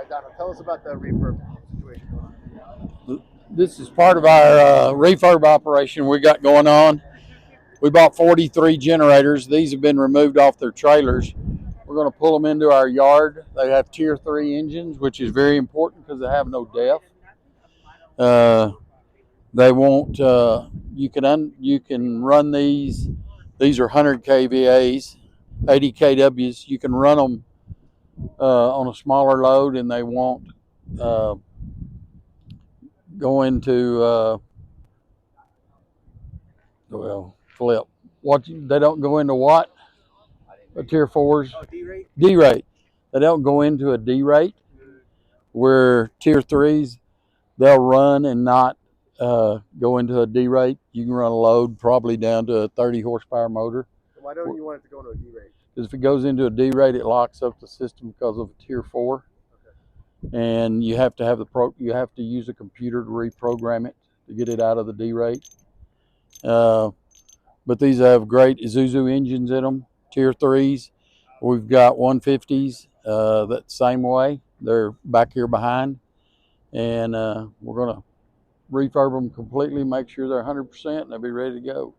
right, Donald, tell us about the refurb situation going on. This is part of our refurb operation we got going on. We bought 43 generators. These have been removed off their trailers. We're going to pull them into our yard. They have Tier 3 engines, which is very important because they have no DEF. They won't. You can run these. These are 100 kVAs, 80 kWs. You can run them on a smaller load, and they won't go into flip. They don't go into what? A Tier 4s. Oh, D-rate? D-rate. They don't go into a D-rate. Where Tier 3s, they'll run and not go into a D-rate. You can run a load probably down to a 30 horsepower motor. So why don't you want it to go into a D-rate? Because if it goes into a D-rate, it locks up the system because of a Tier 4. Okay. And you have to have you have to use a computer to reprogram it to get it out of the D-rate. But these have great Isuzu engines in them, Tier 3s. We've got 150s that same way. They're back here behind. And we're going to refurb them completely, make sure they're 100%, and they'll be ready to go.